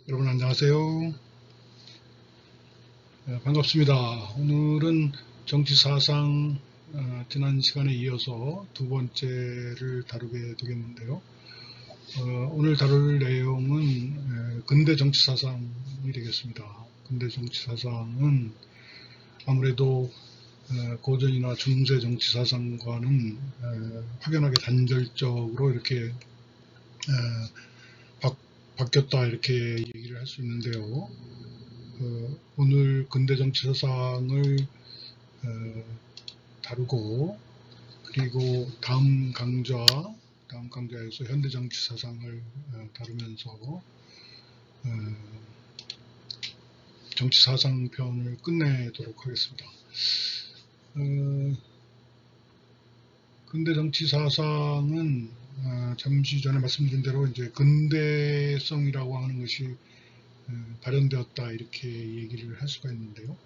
여러분 안녕하세요. 반갑습니다. 오늘은 정치사상 지난 시간에 이어서 두 번째를 다루게 되겠는데요. 오늘 다룰 내용은 근대 정치사상이 되겠습니다. 근대 정치사상은 아무래도 고전이나 중세 정치사상과는 확연하게 단절적으로 이렇게 바뀌었다 이렇게 얘기를 할 수 있는데요. 오늘 근대 정치 사상을 다루고 그리고 다음 강좌에서 현대 정치 사상을 다루면서 정치 사상 편을 끝내도록 하겠습니다. 근대 정치 사상은 잠시 전에 말씀드린 대로 이제 근대성이라고 하는 것이 발현되었다 이렇게 얘기를 할 수가 있는데요.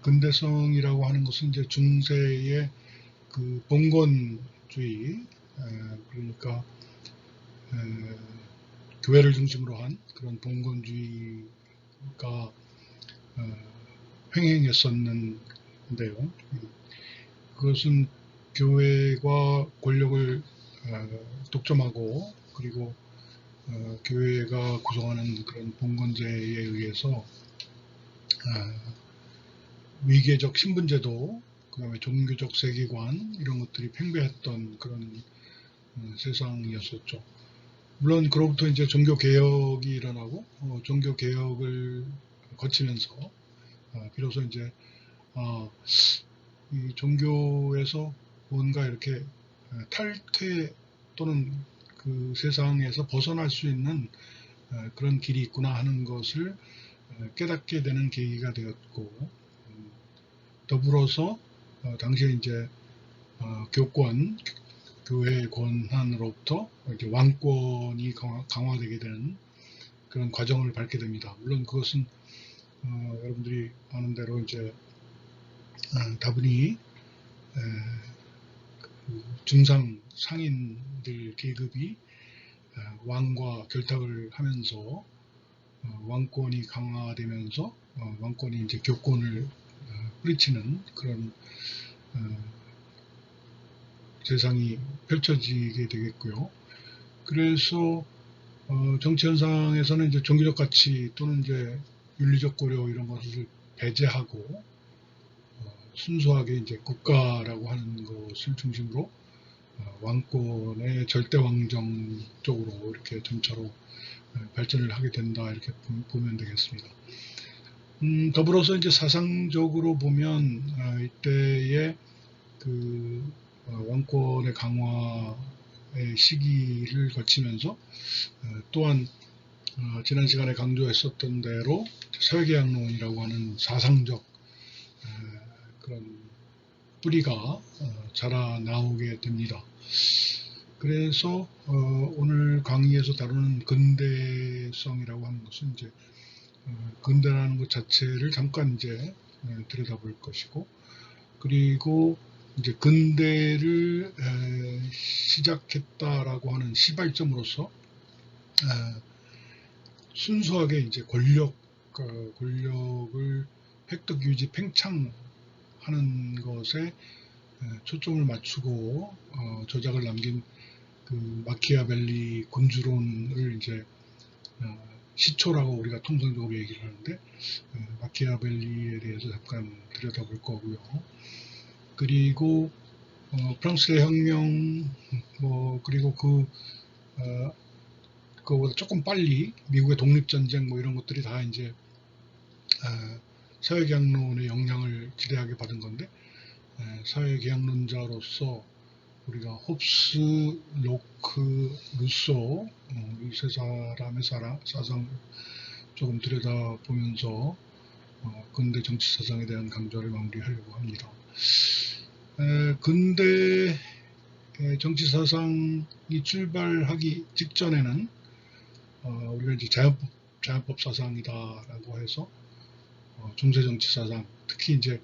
근대성이라고 하는 것은 이제 중세의 그 봉건주의, 그러니까 교회를 중심으로 한 그런 봉건주의가 횡행했었는데요. 그것은 교회가 권력을 독점하고 그리고 교회가 구성하는 그런 봉건제에 의해서 위계적 신분제도, 그 다음에 종교적 세계관 이런 것들이 팽배했던 그런 세상이었었죠. 물론 그로부터 이제 종교 개혁이 일어나고 종교 개혁을 거치면서 비로소 이제 이 종교에서 뭔가 이렇게 탈퇴 또는 그 세상에서 벗어날 수 있는 그런 길이 있구나 하는 것을 깨닫게 되는 계기가 되었고, 더불어서 당시에 이제 교권, 교회의 권한으로부터 이제 왕권이 강화되게 되는 그런 과정을 밟게 됩니다. 물론 그것은 여러분들이 아는 대로 이제 다분히 중상 상인들 계급이 왕과 결탁을 하면서 왕권이 강화되면서 왕권이 이제 교권을 뿌리치는 그런 세상이 펼쳐지게 되겠고요. 그래서 정치 현상에서는 이제 종교적 가치 또는 이제 윤리적 고려 이런 것을 배제하고 순수하게 이제 국가라고 하는 것을 중심으로 왕권의 절대 왕정 쪽으로 이렇게 점차로 발전을 하게 된다 이렇게 보면 되겠습니다. 더불어서 이제 사상적으로 보면 이때의 그 왕권의 강화의 시기를 거치면서 또한 지난 시간에 강조했었던 대로 사회계약론이라고 하는 사상적 그런 뿌리가 자라나오게 됩니다. 그래서 오늘 강의에서 다루는 근대성이라고 하는 것은 이제 근대라는 것 자체를 잠깐 이제 들여다볼 것이고, 그리고 이제 근대를 시작했다라고 하는 시발점으로서 순수하게 이제 권력을 획득 유지 팽창하는 것에 초점을 맞추고 저작을 남긴 그 마키아벨리 군주론을 이제 시초라고 우리가 통상적으로 얘기를 하는데 마키아벨리에 대해서 잠깐 들여다볼 거고요. 그리고 프랑스 대혁명 그리고 그거보다 조금 빨리 미국의 독립전쟁 이런 것들이 다 이제 사회계약론의 영향을 지대하게 받은 건데, 사회계약론자로서 우리가 홉스, 로크, 루소 이 세 사람의 사상을 조금 들여다보면서 근대 정치 사상에 대한 강좌를 마무리하려고 합니다. 근대 정치 사상이 출발하기 직전에는 우리가 이제 자연법 사상이다라고 해서 중세 정치 사상, 특히 이제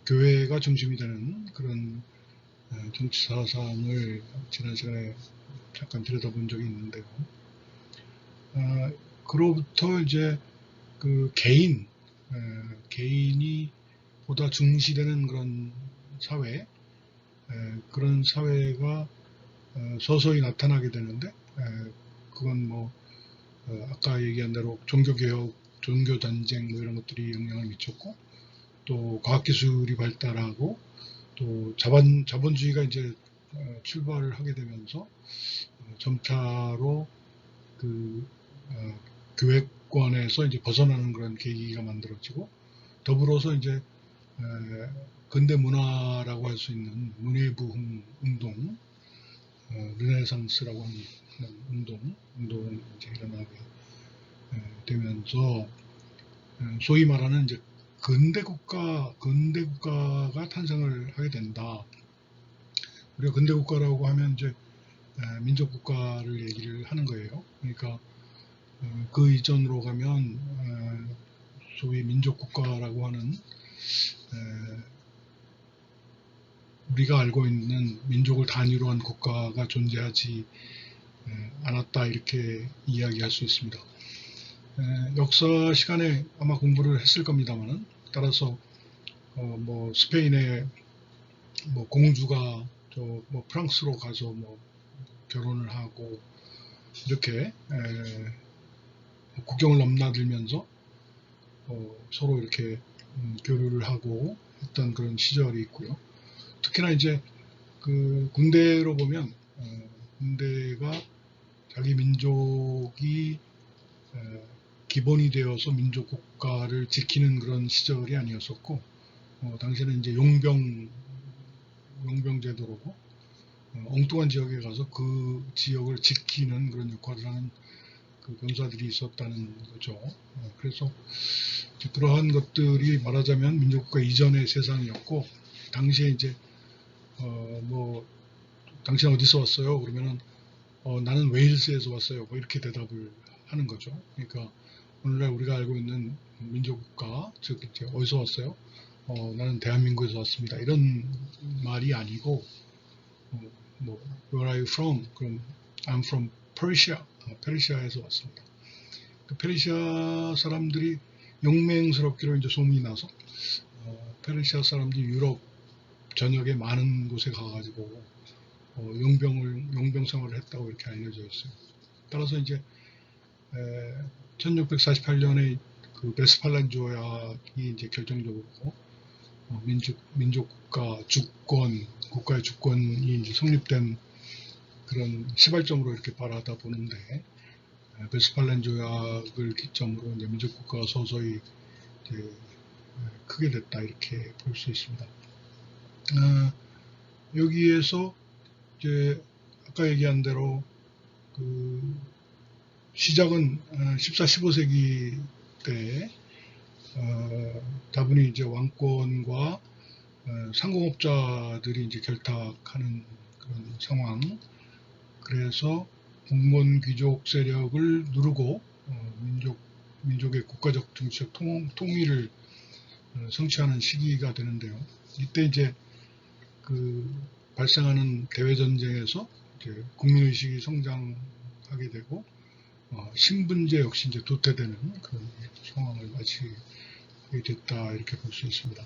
교회가 중심이 되는 그런 정치 사상을 지난 시간에 잠깐 들여다본 적이 있는데요. 그로부터 이제 그 개인이 보다 중시되는 그런 사회, 그런 사회가 서서히 나타나게 되는데, 그건 뭐 아까 얘기한 대로 종교개혁, 종교전쟁 뭐 이런 것들이 영향을 미쳤고, 또 과학기술이 발달하고, 또 자본주의가 이제 출발을 하게 되면서 점차로 그 교회권에서 이제 벗어나는 그런 계기가 만들어지고, 더불어서 이제 근대 문화라고 할 수 있는 문예부 운동, 르네상스라고 하는 운동이 이제 일어나게 되면서 소위 말하는 이제 근대국가가 탄생을 하게 된다. 우리가 근대국가라고 하면 이제 민족국가를 얘기를 하는 거예요. 그러니까 그 이전으로 가면 소위 민족국가라고 하는 우리가 알고 있는 민족을 단위로 한 국가가 존재하지 않았다, 이렇게 이야기할 수 있습니다. 역사 시간에 아마 공부를 했을 겁니다만은, 따라서 뭐 스페인의 뭐 공주가 뭐 프랑스로 가서 뭐 결혼을 하고 이렇게 국경을 넘나들면서 서로 이렇게 교류를 하고 했던 그런 시절이 있고요. 특히나 이제 그 군대로 보면 군대가 자기 민족이 기본이 되어서 민족 국가를 지키는 그런 시절이 아니었었고, 당시에는 이제 용병 제도로 엉뚱한 지역에 가서 그 지역을 지키는 그런 역할을 하는 그 병사들이 있었다는 거죠. 그래서 그러한 것들이 말하자면 민족국가 이전의 세상이었고, 당시에 이제 뭐 당신 어디서 왔어요? 그러면은 나는 웨일스에서 왔어요. 뭐 이렇게 대답을 하는 거죠. 그러니까 오늘날 우리가 알고 있는 민족국가, 즉 이제 어디서 왔어요? 나는 대한민국에서 왔습니다. 이런 말이 아니고 뭐 Where are you from? 그럼 I'm from Persia. 페르시아에서 왔습니다. 그 페르시아 사람들이 용맹스럽기로 이제 소문이 나서 페르시아 사람들이 유럽 전역에 많은 곳에 가가지고 용병 생활을 했다고 이렇게 알려져 있어요. 따라서 이제 1648년에 그 베스팔란 조약이 이제 결정적으로 민족국가 주권, 국가의 주권이 이제 성립된 그런 시발점으로 이렇게 바라다 보는데, 베스팔란 조약을 기점으로 이제 민족국가가 서서히 이제 크게 됐다, 이렇게 볼 수 있습니다. 여기에서 이제 아까 얘기한 대로 그 시작은 14, 15세기 때 다분히 이제 왕권과 상공업자들이 이제 결탁하는 그런 상황. 그래서 공무원 귀족 세력을 누르고 민족의 국가적 정치적 통일을 성취하는 시기가 되는데요. 이때 이제 그 발생하는 대외 전쟁에서 이제 국민의식이 성장하게 되고 신분제 역시 이제 도태되는 그런 상황을 맞이하게 됐다, 이렇게 볼 수 있습니다.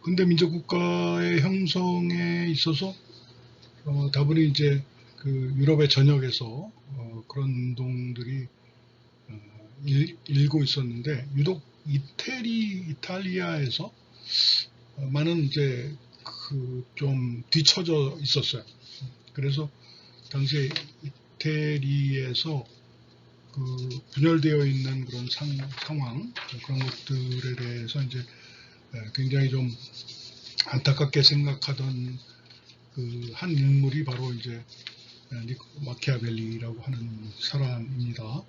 근대 민족국가의 형성에 있어서 다분히 이제 그 유럽의 전역에서 그런 운동들이 일고 있었는데, 유독 이탈리아에서 많은 이제 그 좀 뒤처져 있었어요. 그래서 당시에 이태리에서 그 분열되어 있는 그런 상황, 그런 것들에 대해서 이제 굉장히 좀 안타깝게 생각하던 그 한 인물이 바로 이제 마키아벨리라고 하는 사람입니다.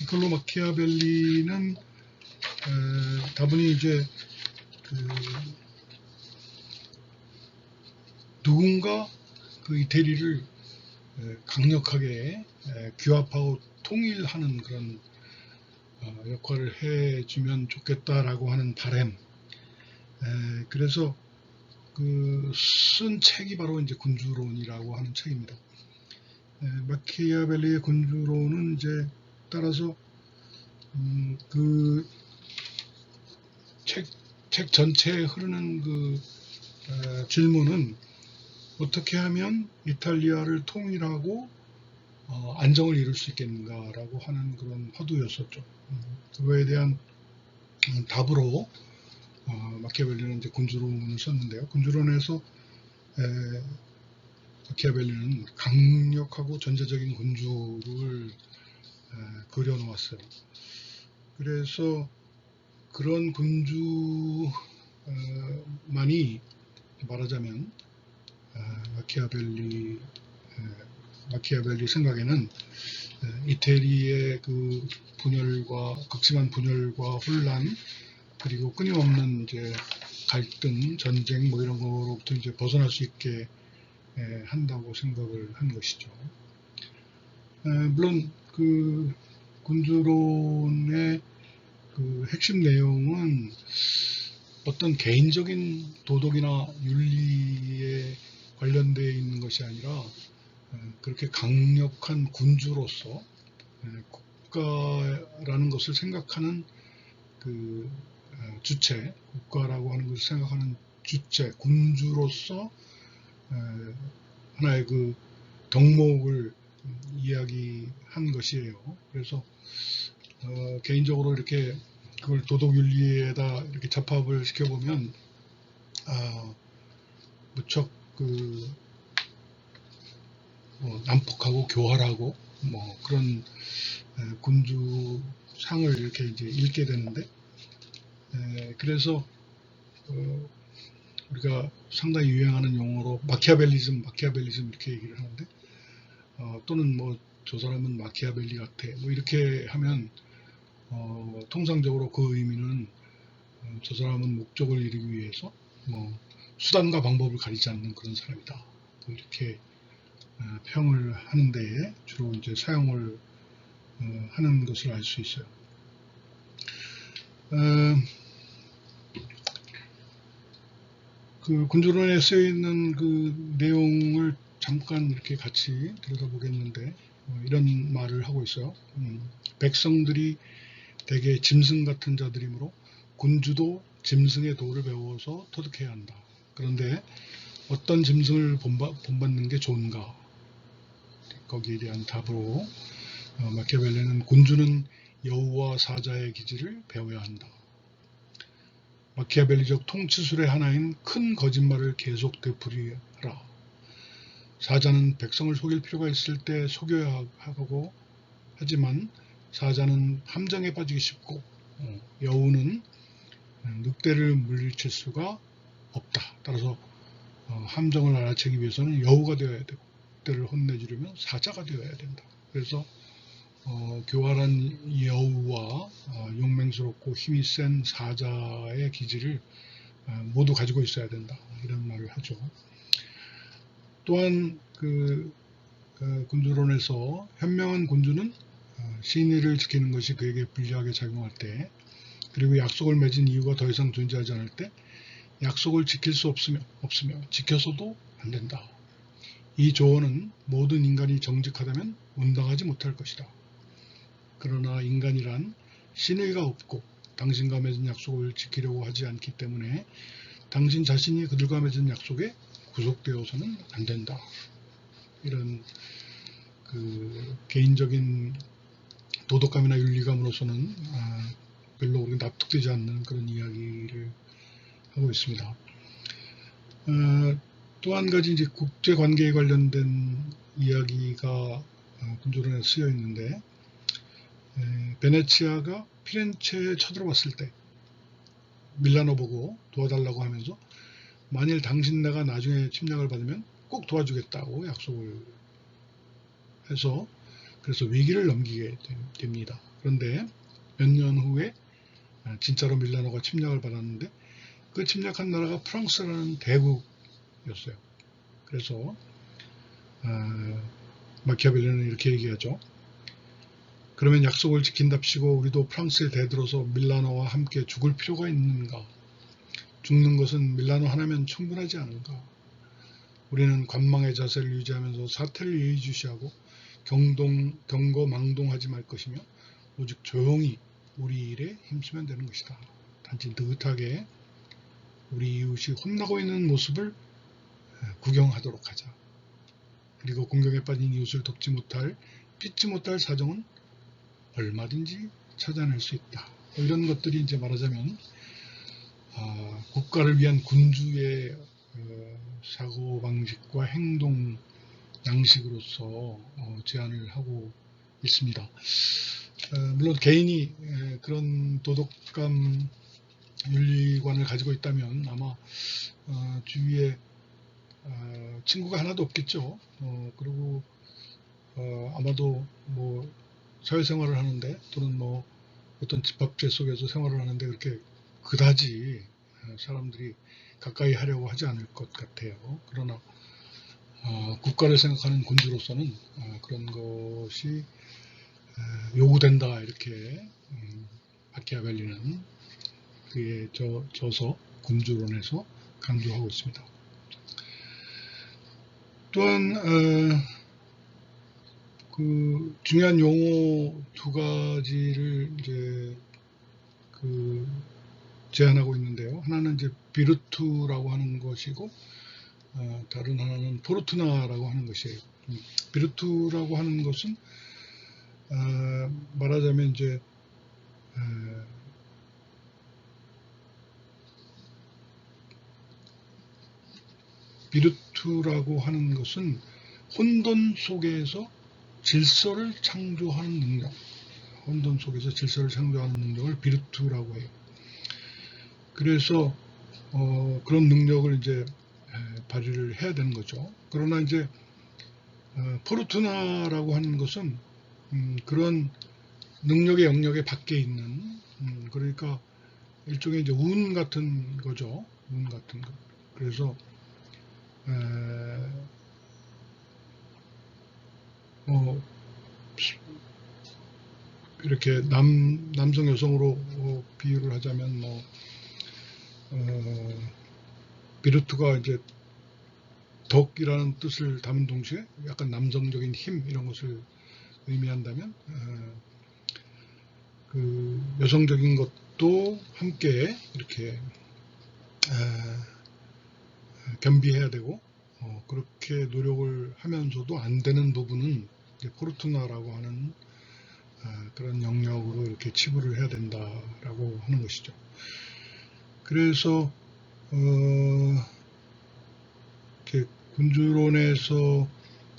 니콜로 마키아벨리는 다분히 이제 누군가 그 이태리를 강력하게 규합하고 통일하는 그런 역할을 해주면 좋겠다라고 하는 바람. 그래서 그 쓴 책이 바로 이제 군주론이라고 하는 책입니다. 마키아벨리의 군주론은 이제 따라서 그 책 전체에 흐르는 그 질문은 어떻게 하면 이탈리아를 통일하고 안정을 이룰 수 있겠는가라고 하는 그런 화두였었죠. 그거에 대한 답으로 마키아벨리는 이제 군주론을 썼는데요. 군주론에서 마키아벨리는 강력하고 전제적인 군주를 그려놓았어요. 그래서 그런 군주만이 말하자면 마키아벨리 생각에는 이태리의 그 분열과 극심한 분열과 혼란 그리고 끊임없는 이제 갈등, 전쟁 뭐 이런 거로부터 이제 벗어날 수 있게 한다고 생각을 한 것이죠. 물론 그 군주론의 그 핵심 내용은 어떤 개인적인 도덕이나 윤리에 관련되어 있는 것이 아니라 그렇게 강력한 군주로서 국가라는 것을 생각하는 그 주체, 국가라고 하는 것을 생각하는 주체, 군주로서 하나의 그 덕목을 이야기한 것이에요. 그래서 개인적으로 이렇게 그걸 도덕윤리에다 이렇게 접합을 시켜보면 무척 그 난폭하고 교활하고 뭐 그런 군주상을 이렇게 이제 읽게 되는데 그래서 우리가 상당히 유행하는 용어로 마키아벨리즘 이렇게 얘기를 하는데 또는 뭐 저 사람은 마키아벨리 같아 뭐 이렇게 하면 통상적으로 그 의미는 저 사람은 목적을 이루기 위해서 뭐 수단과 방법을 가리지 않는 그런 사람이다. 뭐 이렇게 평을 하는데 주로 이제 사용을 하는 것을 알 수 있어요. 그 군주론에 쓰여 있는 그 내용을 잠깐 이렇게 같이 들여다보겠는데 이런 말을 하고 있어요. 백성들이 대개 짐승 같은 자들이므로 군주도 짐승의 도를 배워서 터득해야 한다. 그런데 어떤 짐승을 본받는 게 좋은가? 거기에 대한 답으로 마키아벨리는 군주는 여우와 사자의 기질을 배워야 한다. 마키아벨리적 통치술의 하나인 큰 거짓말을 계속 되풀이하라. 사자는 백성을 속일 필요가 있을 때 속여야 하고 하지만 사자는 함정에 빠지기 쉽고 여우는 늑대를 물리칠 수가 없다. 따라서 함정을 알아채기 위해서는 여우가 되어야 되고 늑대를 혼내주려면 사자가 되어야 된다. 그래서 교활한 여우와 용맹스럽고 힘이 센 사자의 기질을 모두 가지고 있어야 된다. 이런 말을 하죠. 또한 그 군주론에서 현명한 군주는 신의를 지키는 것이 그에게 불리하게 작용할 때 그리고 약속을 맺은 이유가 더 이상 존재하지 않을 때 약속을 지킬 수 없으며 지켜서도 안 된다. 이 조언은 모든 인간이 정직하다면 운당하지 못할 것이다. 그러나 인간이란 신의가 없고 당신과 맺은 약속을 지키려고 하지 않기 때문에 당신 자신이 그들과 맺은 약속에 구속되어서는 안 된다. 이런 그 개인적인 도덕감이나 윤리감으로서는 별로 납득되지 않는 그런 이야기를 하고 있습니다. 또 한 가지 이제 국제관계에 관련된 이야기가 군주론에 쓰여 있는데 베네치아가 피렌체에 쳐들어왔을 때 밀라노 보고 도와달라고 하면서 만일 당신네가 나중에 침략을 받으면 꼭 도와주겠다고 약속을 해서 그래서 위기를 넘기게 됩니다. 그런데 몇 년 후에 진짜로 밀라노가 침략을 받았는데 그 침략한 나라가 프랑스라는 대국이었어요. 그래서 마키아벨리는 이렇게 얘기하죠. 그러면 약속을 지킨답시고 우리도 프랑스에 대들어서 밀라노와 함께 죽을 필요가 있는가? 죽는 것은 밀라노 하나면 충분하지 않은가? 우리는 관망의 자세를 유지하면서 사태를 예의주시하고 경거망동하지 말 것이며 오직 조용히 우리 일에 힘쓰면 되는 것이다. 단지 느긋하게 우리 이웃이 혼나고 있는 모습을 구경하도록 하자. 그리고 공경에 빠진 이웃을 돕지 못할, 빚지 못할 사정은 얼마든지 찾아낼 수 있다. 이런 것들이 이제 말하자면 국가를 위한 군주의 사고방식과 행동 양식으로서 제안을 하고 있습니다. 물론 개인이 그런 도덕감 윤리관을 가지고 있다면 아마 주위에 친구가 하나도 없겠죠. 그리고 아마도 뭐 사회생활을 하는데 또는 뭐 어떤 집합체 속에서 생활을 하는데 그렇게 그다지 사람들이 가까이 하려고 하지 않을 것 같아요. 그러나 국가를 생각하는 군주로서는 그런 것이 요구된다 이렇게 마키아벨리는 그에 저서 군주론에서 강조하고 있습니다. 또한 그 중요한 용어 두 가지를 이제 제안하고 있는데요. 하나는 이제 비르투라고 하는 것이고 다른 하나는 포르투나라고 하는 것이에요. 비르투라고 하는 것은 말하자면 이제 비르투라고 하는 것은 혼돈 속에서 질서를 창조하는 능력, 혼돈 속에서 질서를 창조하는 능력을 비르투라고 해요. 그래서 그런 능력을 이제 발휘를 해야 되는 거죠. 그러나 이제 포르투나라고 하는 것은 그런 능력의 영역에 밖에 있는 그러니까 일종의 이제 운 같은 거죠. 운 같은 거. 그래서 이렇게 남성 여성으로 비유를 하자면 뭐 비르투가 이제 덕이라는 뜻을 담은 동시에 약간 남성적인 힘 이런 것을 의미한다면 그 여성적인 것도 함께 이렇게 겸비해야 되고 그렇게 노력을 하면서도 안 되는 부분은 이제 포르투나라고 하는 그런 영역으로 이렇게 치부를 해야 된다라고 하는 것이죠. 그래서 이렇게 군주론에서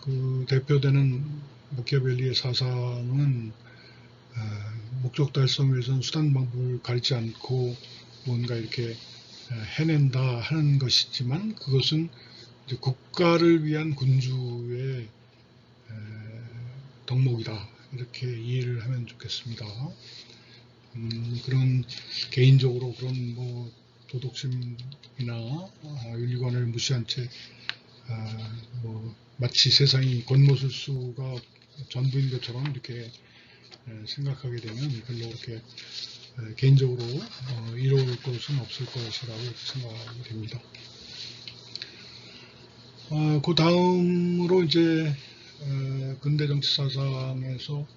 그 대표되는 마키아벨리의 사상은 목적 달성을 위해서는 수단 방법을 가리지 않고 뭔가 이렇게 해낸다 하는 것이지만 그것은 이제 국가를 위한 군주의 덕목이다 이렇게 이해를 하면 좋겠습니다. 그런 개인적으로 그런 뭐 도덕심이나 윤리관을 무시한 채 뭐 마치 세상이 권모술수가 전부인 것처럼 이렇게 생각하게 되면 별로 그렇게 개인적으로 이로울 것은 없을 것이라고 생각이 됩니다. 그 다음으로 이제 근대 정치 사상에서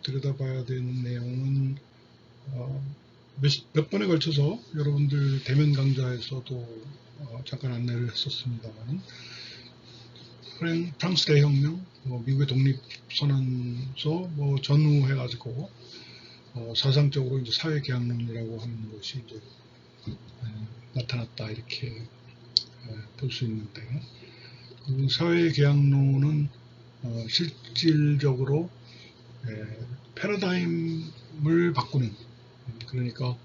들여다봐야 되는 내용은 몇 번에 걸쳐서 여러분들 대면 강좌에서도 잠깐 안내를 했었습니다만 프랑스 대혁명, 미국의 독립선언서 뭐 전후해가지고 사상적으로 이제 사회계약론이라고 하는 것이 이제 나타났다 이렇게 볼 수 있는데 그 사회계약론은 실질적으로 패러다임을 바꾸는 그러니까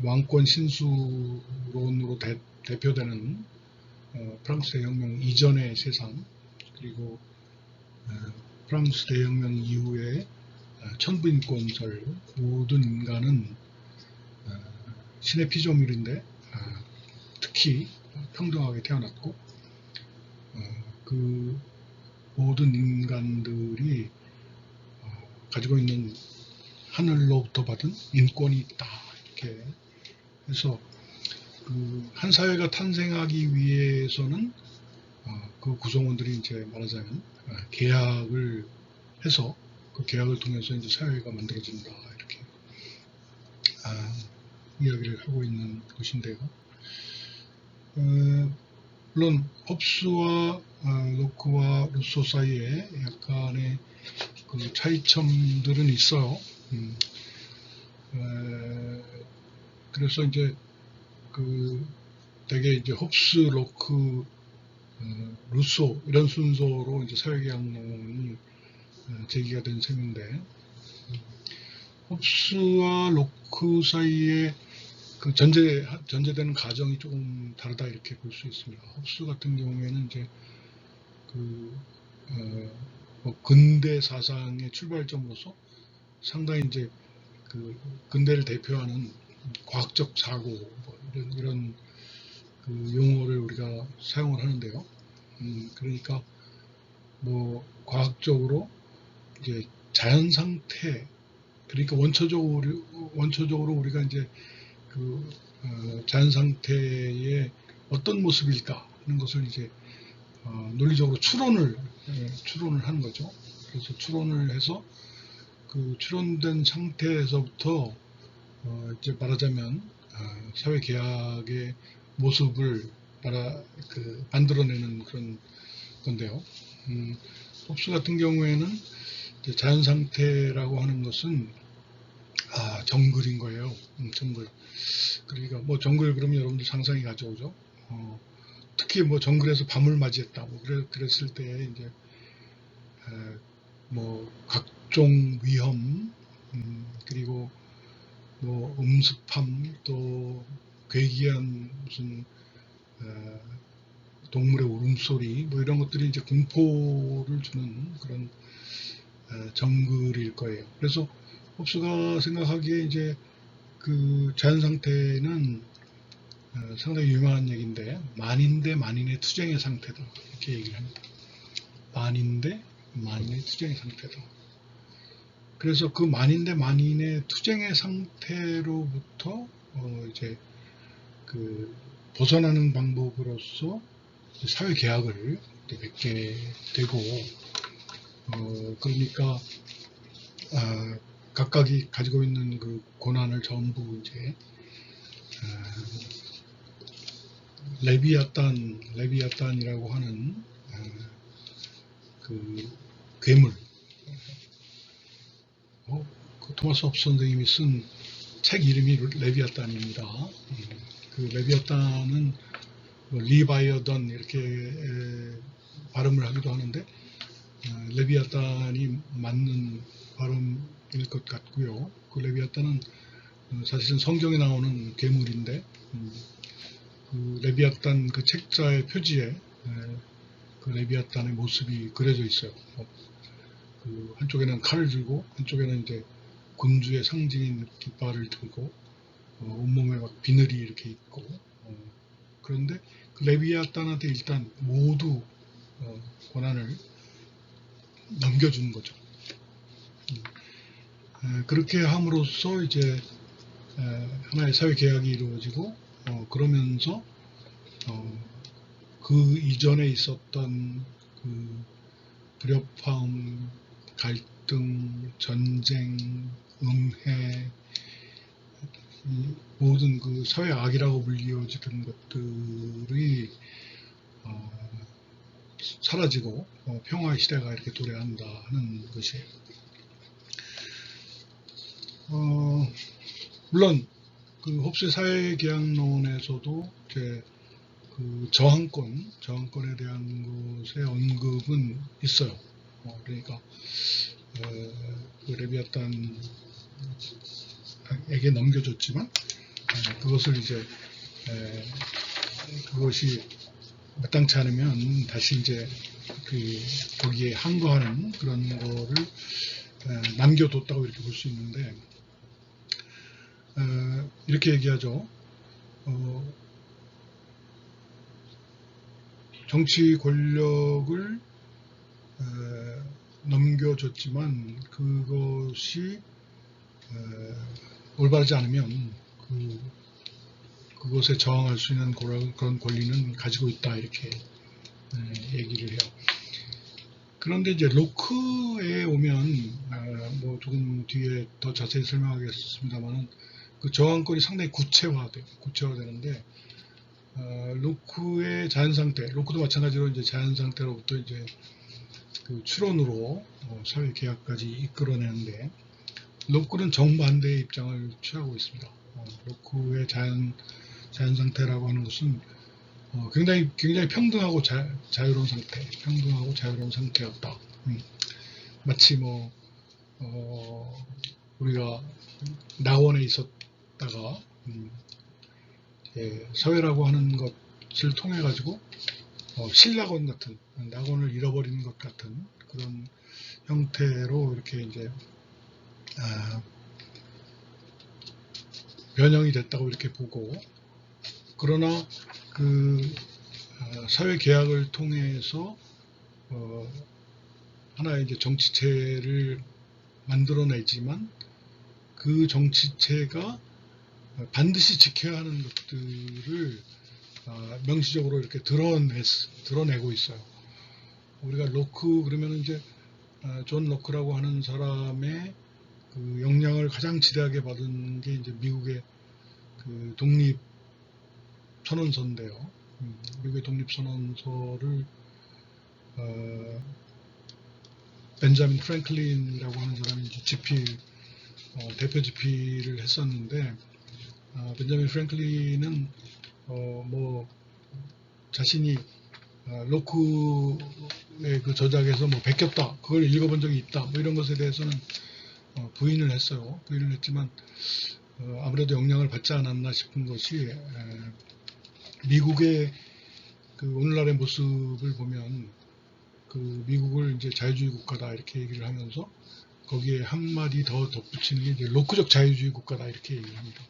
왕권 신수론으로 대표되는 프랑스 대혁명 이전의 세상 그리고 프랑스 대혁명 이후의 천부인권설 모든 인간은 신의 피조물인데 특히 평등하게 태어났고 그 모든 인간들이 가지고 있는 하늘로부터 받은 인권이 있다 이렇게 해서 한 사회가 탄생하기 위해서는 그 구성원들이 이제 말하자면 계약을 해서 그 계약을 통해서 이제 사회가 만들어진다 이렇게 이야기를 하고 있는 것인데요. 물론 홉스와 로크와 루소 사이에 약간의 그 차이점들은 있어요. 그래서 이제 되게 이제 홉스, 로크, 루소 이런 순서로 이제 사회계약론이 제기가 된 셈인데, 홉스와 로크 사이에 그 전제되는 가정이 조금 다르다 이렇게 볼 수 있습니다. 홉스 같은 경우에는 이제 뭐 근대 사상의 출발점으로서 상당히 이제 근대를 대표하는 과학적 사고 뭐 이런 용어를 우리가 사용을 하는데요. 그러니까 뭐 과학적으로 이제 자연 상태, 그러니까 원초적으로 우리가 이제 자연 상태의 어떤 모습일까 하는 것을 이제 논리적으로 추론을 하는 거죠. 그래서 추론을 해서 그 추론된 상태에서부터 이제 말하자면 사회 계약의 모습을 만들어내는 그런 건데요. 홉스 같은 경우에는 이제 자연 상태라고 하는 것은 정글인 거예요. 정글. 그러니까 뭐 정글 그러면 여러분들 상상이 가져오죠. 특히 뭐 정글에서 밤을 맞이했다. 뭐 그랬을 때 이제 뭐 각종 위험, 그리고 뭐 음습함, 또 괴기한 무슨 동물의 울음소리, 뭐 이런 것들이 이제 공포를 주는 그런 정글일 거예요. 그래서 홉스가 생각하기에 이제 그 자연 상태는 상당히 유명한 얘기인데, 만인대 만인의 투쟁의 상태다 이렇게 얘기를 합니다. 만인대 만인의 투쟁의 상태다. 그래서 그 만인대 만인의 투쟁의 상태로부터 이제 벗어나는 방법으로서 사회 계약을 맺게 되고, 그러니까 각각이 가지고 있는 그 고난을 전부 이제 레비아탄이라고 하는 그 괴물, 그 토마스 홉스 선생님이 쓴 책 이름이 레비아탄입니다. 그 레비아탄은 뭐 리바이어던 이렇게 발음을 하기도 하는데, 레비아탄이 맞는 발음일 것 같고요. 그 레비아탄은 사실은 성경에 나오는 괴물인데, 그 레비아탄 그 책자의 표지에 그 레비아탄의 모습이 그려져 있어요. 그 한쪽에는 칼을 들고 한쪽에는 이제 군주의 상징인 깃발을 들고 온몸에 막 비늘이 이렇게 있고, 그런데 그 레비아탄한테 일단 모두 권한을 넘겨주는 거죠. 그렇게 함으로써 이제 하나의 사회 계약이 이루어지고, 그러면서 그 이전에 있었던 그 불협화음, 갈등, 전쟁, 음해, 모든 그 사회 악이라고 불리워지던 것들이 사라지고 평화의 시대가 이렇게 도래한다 하는 것이에요. 물론 그 홉스의 사회계약론에서도 이제 그 저항권에 대한 것의 언급은 있어요. 그러니까 그 레비아탄에게 넘겨줬지만 그것을 이제 그것이 마땅치 않으면 다시 이제 거기에 항거하는 그런 거를 남겨뒀다고 이렇게 볼 수 있는데, 이렇게 얘기하죠. 정치 권력을 넘겨줬지만 그것이 올바르지 않으면 그것에 저항할 수 있는 그런 권리는 가지고 있다 이렇게 얘기를 해요. 그런데 이제 로크에 오면 뭐 조금 뒤에 더 자세히 설명하겠습니다만은 그 저항권이 상당히 구체화되는데 로크의 자연 상태, 로크도 마찬가지로 이제 자연 상태로부터 이제 그 추론으로 사회 계약까지 이끌어내는데 로크는 정반대의 입장을 취하고 있습니다. 로크의 자연 상태라고 하는 것은 굉장히 평등하고 자유로운 상태였다. 마치 뭐 우리가 낙원에 있었다가 사회라고 하는 것을 통해 가지고 신낙원 같은 낙원을 잃어버리는 것 같은 그런 형태로 이렇게 이제 변형이 됐다고 이렇게 보고, 그러나 그 사회 계약을 통해서 하나의 이제 정치체를 만들어내지만 그 정치체가 반드시 지켜야 하는 것들을 명시적으로 이렇게 드러내고 있어요. 우리가 로크 그러면 이제 존 로크라고 하는 사람의 그 영향을 가장 지대하게 받은 게 이제 미국의 그 독립 선언서인데요. 미국의 독립 선언서를 벤자민 프랭클린이라고 하는 사람이 이제 대표 집필을 했었는데, 벤자민 프랭클린은 뭐 자신이 로크의 그 저작에서 뭐 베꼈다, 그걸 읽어본 적이 있다, 뭐 이런 것에 대해서는 부인을 했어요. 부인을 했지만 아무래도 영향을 받지 않았나 싶은 것이 미국의 그 오늘날의 모습을 보면 그 미국을 이제 자유주의 국가다 이렇게 얘기를 하면서 거기에 한마디 더 덧붙이는 게 이제 로크적 자유주의 국가다 이렇게 얘기를 합니다.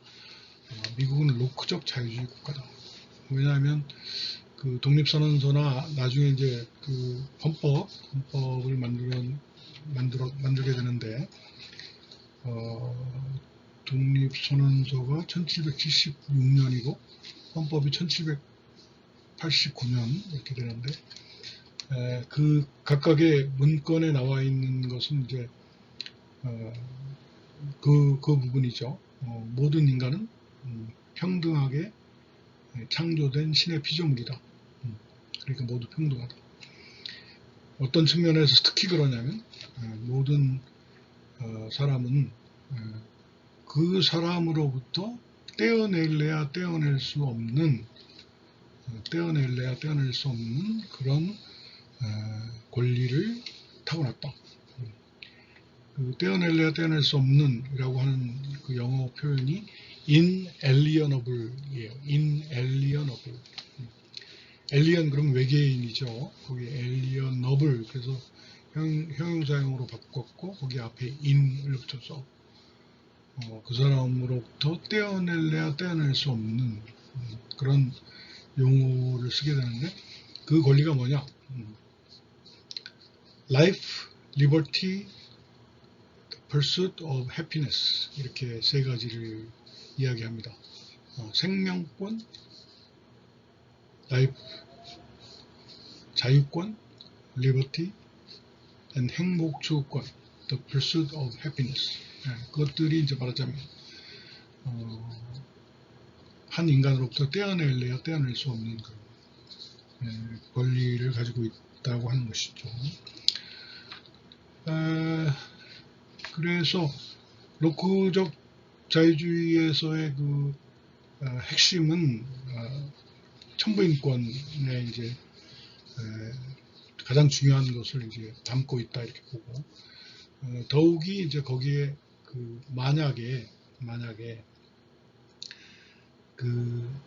미국은 로크적 자유주의 국가다. 왜냐하면 그 독립선언서나 나중에 이제 그 헌법을 만들게 되는데 독립선언서가 1776년이고 헌법이 1789년 이렇게 되는데 그 각각의 문건에 나와 있는 것은 이제 그 부분이죠. 모든 인간은 평등하게 창조된 신의 피조물이다. 그러니까 모두 평등하다. 어떤 측면에서 특히 그러냐면 모든 사람은 그 사람으로부터 떼어내야 떼어낼 수 없는 그런 권리를 타고났다. 그 떼어내야 떼어낼 수 없는 이라고 하는 그 영어 표현이 inalienable이에요. inalienable. alien 그러면 외계인이죠. 거기 alienable, 그래서 형용사형으로 바꿨고 거기 앞에 in을 붙여서 그 사람으로부터 떼어내야 떼어낼 수 없는 그런 용어를 쓰게 되는데, 그 권리가 뭐냐? Life, Liberty, Pursuit of Happiness, 이렇게 세 가지를 이야기합니다. 생명권, Life, 자유권, Liberty, and 행복 추구권, The Pursuit of Happiness. 그것들이 이제 말하자면 한 인간으로부터 떼어내야 떼어낼 수 없는 그런 권리를 가지고 있다고 하는 것이죠. 그래서 로크적 자유주의에서의 그 핵심은 천부인권에 이제 가장 중요한 것을 이제 담고 있다 이렇게 보고, 더욱이 이제 거기에 그 만약에 그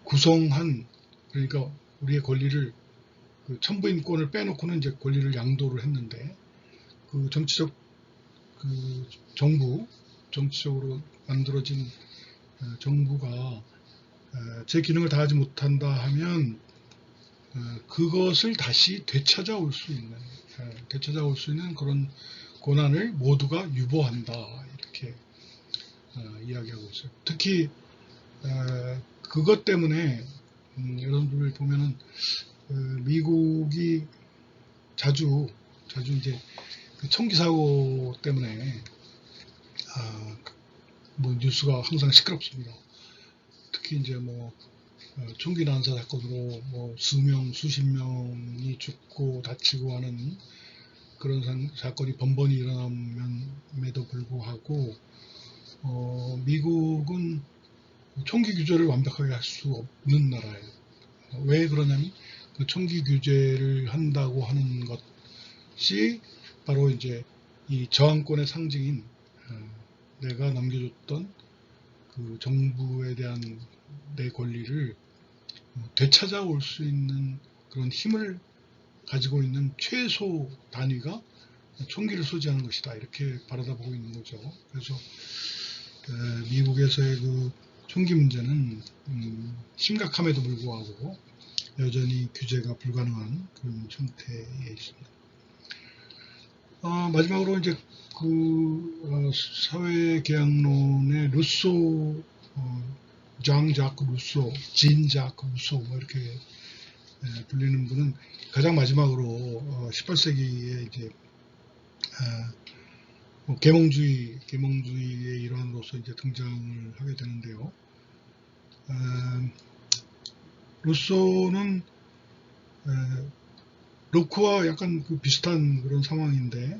구성한, 그러니까 우리의 권리를 그 천부인권을 빼놓고는 이제 권리를 양도를 했는데, 그 정치적 그 정치적으로 만들어진 정부가 제 기능을 다하지 못한다 하면 그것을 다시 되찾아올 수 있는 그런 권한을 모두가 유보한다 이렇게 이야기하고 있어요. 특히 그것 때문에 여러분들 보면은 미국이 자주 이제 그 총기 사고 때문에 뭐 뉴스가 항상 시끄럽습니다. 특히 이제 뭐 총기 난사 사건으로 뭐 수십 명이 죽고 다치고 하는 그런 사건이 번번이 일어남에도 불구하고 미국은 총기 규제를 완벽하게 할 수 없는 나라예요. 왜 그러냐면 그 총기 규제를 한다고 하는 것이 바로 이제 이 저항권의 상징인 내가 남겨줬던 그 정부에 대한 내 권리를 되찾아올 수 있는 그런 힘을 가지고 있는 최소 단위가 총기를 소지하는 것이다. 이렇게 바라다보고 있는 거죠. 그래서 미국에서의 그 총기 문제는 심각함에도 불구하고 여전히 규제가 불가능한 그런 형태에 있습니다. 마지막으로 이제 그 사회계약론의 루소, 장 자크 루소, 진 자크 루소 뭐 이렇게 불리는 분은 가장 마지막으로 18세기에 이제 뭐 계몽주의의 일환으로서 이제 등장을 하게 되는데요. 루소는 로크와 약간 그 비슷한 그런 상황인데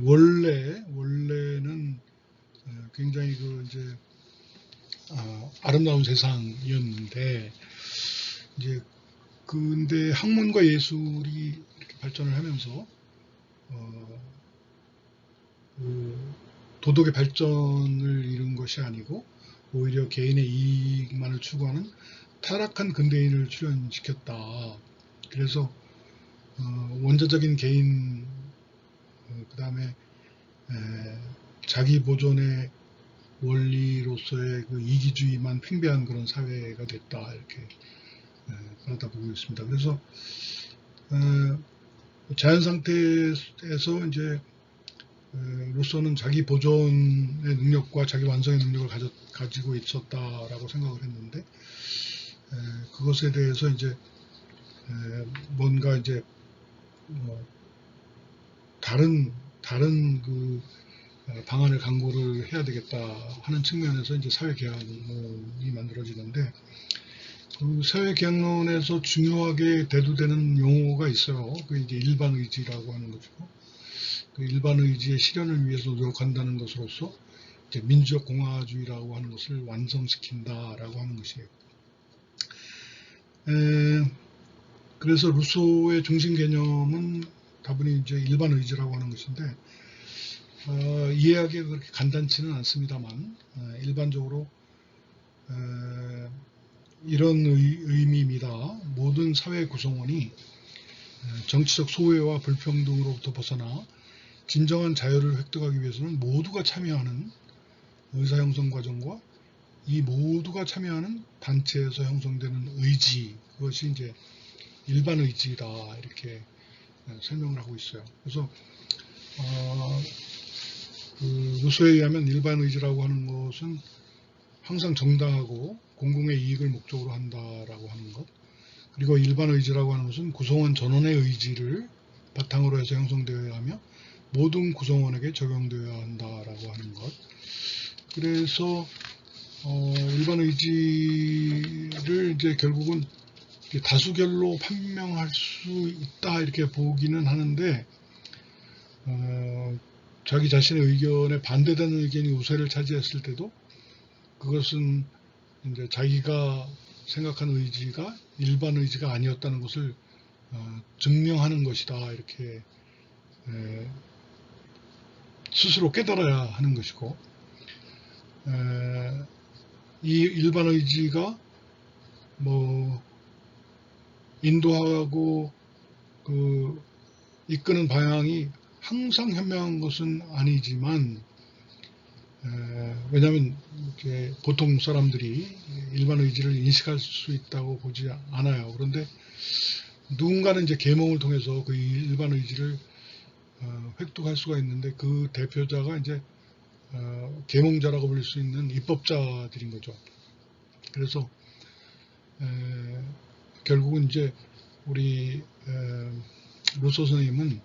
원래는 굉장히 그 이제 아름다운 세상이었는데 이제 근데 학문과 예술이 이렇게 발전을 하면서 그 도덕의 발전을 이룬 것이 아니고 오히려 개인의 이익만을 추구하는 타락한 근대인을 출현시켰다. 그래서 원자적인 개인 그 다음에 자기 보존의 원리로서의 그 이기주의만 팽배한 그런 사회가 됐다. 이렇게 그러다 보고 있습니다. 그래서 자연 상태에서 이제 루소는 자기 보존의 능력과 자기 완성의 능력을 가지고 있었다라고 생각을 했는데 그것에 대해서 이제 뭔가 이제 다른 그 방안을 강구를 해야 되겠다 하는 측면에서 이제 사회계약론이 만들어지는데 그 사회계약론에서 중요하게 대두되는 용어가 있어요. 그 이제 일반의지라고 하는 거죠. 그 일반의지의 실현을 위해서 노력한다는 것으로서 이제 민주적 공화주의라고 하는 것을 완성시킨다라고 하는 것이에요. 그래서 루소의 중심 개념은 다분히 이제 일반의지라고 하는 것인데 이해하기가 그렇게 간단치는 않습니다만 일반적으로 이런 의미입니다. 모든 사회 구성원이 정치적 소외와 불평등으로부터 벗어나 진정한 자유를 획득하기 위해서는 모두가 참여하는 의사형성 과정과 이 모두가 참여하는 단체에서 형성되는 의지, 그것이 이제 일반의지다 이렇게 설명을 하고 있어요. 그래서 그 루소에 의하면 일반의지라고 하는 것은 항상 정당하고 공공의 이익을 목적으로 한다라고 하는 것, 그리고 일반의지라고 하는 것은 구성원 전원의 의지를 바탕으로 해서 형성되어야 하며 모든 구성원에게 적용되어야 한다라고 하는 것. 그래서 일반의지를 이제 결국은 다수결로 판명할 수 있다 이렇게 보기는 하는데 자기 자신의 의견에 반대되는 의견이 우세를 차지했을 때도 그것은 이제 자기가 생각한 의지가 일반 의지가 아니었다는 것을 증명하는 것이다 이렇게 스스로 깨달아야 하는 것이고 이 일반 의지가 뭐 인도하고 그 이끄는 방향이 항상 현명한 것은 아니지만 왜냐하면 보통 사람들이 일반 의지를 인식할 수 있다고 보지 않아요. 그런데 누군가는 이제 계몽을 통해서 그 일반 의지를 획득할 수가 있는데 그 대표자가 이제 계몽자라고 불릴 수 있는 입법자들인 거죠. 그래서 결국은 이제 우리 루소 선생님은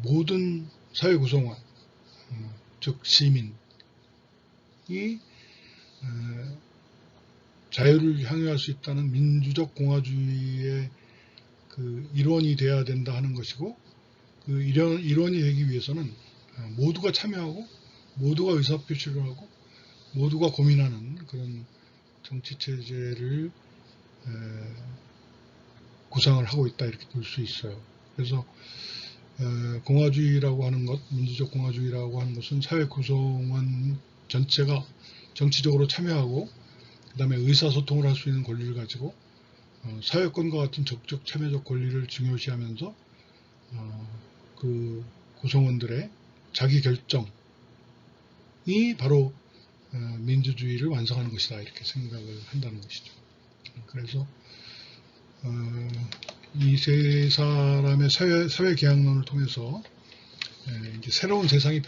모든 사회 구성원, 즉 시민이 자유를 향유할 수 있다는 민주적 공화주의의 그 일원이 되어야 된다 하는 것이고, 그 일원이 되기 위해서는 모두가 참여하고 모두가 의사표시를 하고 모두가 고민하는 그런 정치체제를 구상을 하고 있다 이렇게 볼 수 있어요. 그래서 공화주의라고 하는 것, 민주적 공화주의라고 하는 것은 사회 구성원 전체가 정치적으로 참여하고 그 다음에 의사소통을 할 수 있는 권리를 가지고 사회권과 같은 적극 참여적 권리를 중요시하면서 그 구성원들의 자기 결정이 바로 민주주의를 완성하는 것이다 이렇게 생각을 한다는 것이죠. 그래서 이 세 사람의 사회 계약론을 통해서 이제 새로운 세상이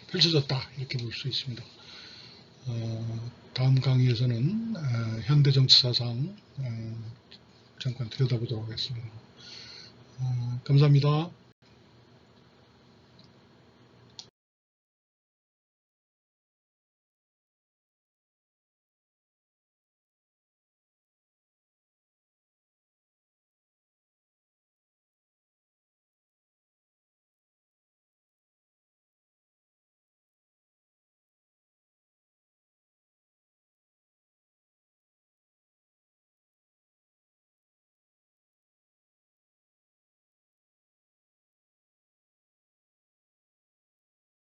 펼쳐졌다 이렇게 볼 수 있습니다. 다음 강의에서는 현대 정치 사상 잠깐 들여다보도록 하겠습니다. 감사합니다.